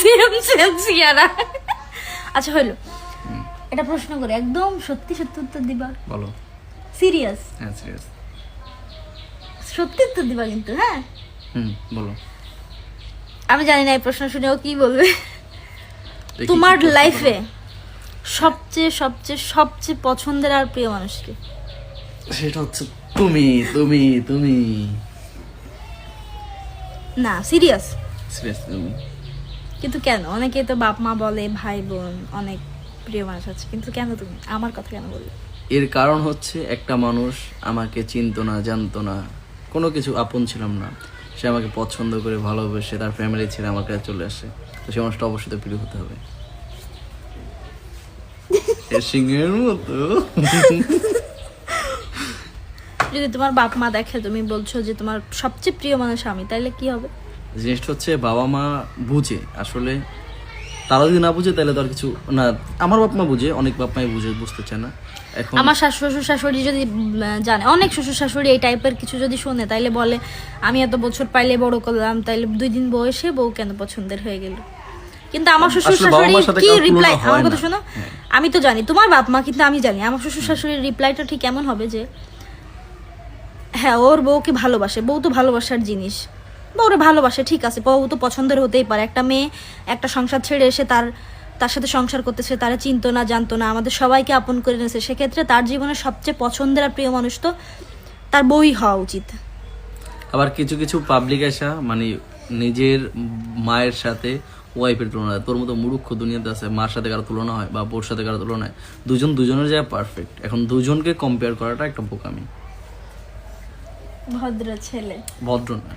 Same same সিয়ারা। আচ্ছা হইলো, এটা প্রশ্ন করে একদম সত্যি সত্যি উত্তর দিবা। বলো। সিরিয়াস? হ্যাঁ সিরিয়াস। সত্যি উত্তর দিবা কিন্তু, হ্যাঁ? বলো। আমি জানি না এই প্রশ্ন শুনেও কি বলবে। দেখি তোমার কি প্রশ্ন লাইফে করো। সবচেয়ে সবচেয়ে সবচেয়ে পছন্দের আর প্রিয় মানুষকে? সেটা হচ্ছে তুমি তুমি তুমি না সিরিয়াস? সিরিয়াস তুমি। কিন্তু কেন? অনেকে তো বাপ মা বলে, ভাই বোন, অনেক প্রিয় মানুষ আছে, কিন্তু কেন তুমি আমার কথা কেন বললে? এর কারণ হচ্ছে একটা মানুষ আমাকে চিনতো না, জানতো না, কোনো কিছু আপন ছিলাম না, সে আমাকে পছন্দ করে ভালোবেসে তার ফ্যামিলি ছেড়ে আমার কাছে চলে আসে, তো সে মানুষটা অবশ্যই তো প্রিয় হতে হবে। সিংহের মতো। যদি তোমার বাপ মা দেখে তুমি বলছো যে তোমার সবচেয়ে প্রিয় মানুষ আমি, তাইলে কি হবে? জিনিসটা হচ্ছে বাবা মা বুঝে, আসলে তারা যদি না বুঝে তাহলে তো আর কিছু না। আমার বাপ মা বুঝে, অনেক বাপ মাই বুঝে, বুঝতে চায় না এখন। আমার শ্বশুর শাশুড়ি যদি জানে, অনেক শ্বশুর শাশুড়ি এই টাইপের কিছু যদি শোনে, তাইলে বলে আমি এত বছর পাইলে বড় করলাম, তাইলে 2 দিন বয়সে বউ কেন পছন্দের হয়ে গেল। কিন্তু আমার শ্বশুর আসলে বাবা শাশুড়ি মার সাথে কি কারো তুলনা রিপ্লাই, হয় আমার কথা না। শোনো, আমি তো জানি তোমার বাপ মা, কিন্তু আমি জানি আমার শ্বশুর শাশুড়ির রিপ্লাইটা ঠিক এমন হবে যে হ্যাঁ ওর বউকে ভালোবাসে, বউ তো ভালোবাসার জিনিস, বউরে ভালোবাসে, ঠিক আছে, বউ তো পছন্দের হতেই পারে। একটা মেয়ে একটা সংসার ছেড়ে এসে তার সাথে সংসার করতেছে, তারা চিনতো না জানতো না, আমাদের সবাইকে আপন করে নিয়েছে, সেক্ষেত্রে তার জীবনের সবচেয়ে পছন্দের আর প্রিয় মানুষ তো তার বউই হওয়া উচিত। আবার কিছু কিছু পাবলিক আসা মানে নিজের মায়ের সাথে ওয়াইফের তুলনা হয়। তোর মতো মূর্খ দুনিয়াতে আছে, মার সাথে কারো তুলনা হয় বা বোর সাথে কারো তুলনা হয়, দুজন দুজনের জায়গায় পারফেক্ট। এখন দুজনকে কম্পেয়ার করাটা একটা বোকামি। ভদ্র ছেলে। ভদ্র না।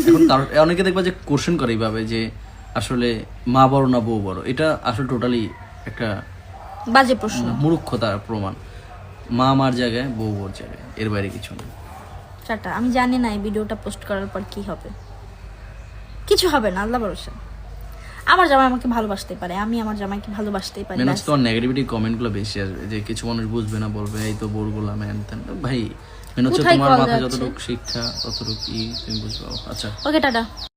এখন অনেকে দেখবা যে কোশ্চেন করে এইভাবে যে আসলে মা বড় না বউ বড়, এটা আসলে টোটালি একটা বাজে প্রশ্ন। মূর্খতার প্রমাণ। মা মার জায়গায়, বউ বউর জায়গায়, এর বাইরে কিছু না। চাটা আমি জানি না এই ভিডিওটা পোস্ট করার পর কি হবে, কিছু হবে না, আল্লাহ ভরসা। আমার জামাই আমাকে ভালোবাসতেই পারে, আমি আমার জামাইকে ভালোবাসতেই পারি। মেন হচ্ছে তোমার নেগেটিভিটি কমেন্টগুলো বেশি আসবে, যে কিছু মানুষ বুঝবে না, বলবে এই তো বোরগুলা ম্যান তেন। ভাই মেন হচ্ছে কোথায় তোমার কল মাথায় যাচ্ছে? যতটুকু শিক্ষা ততটুকু তুমি বুঝবে। আচ্ছা ওকে টাটা।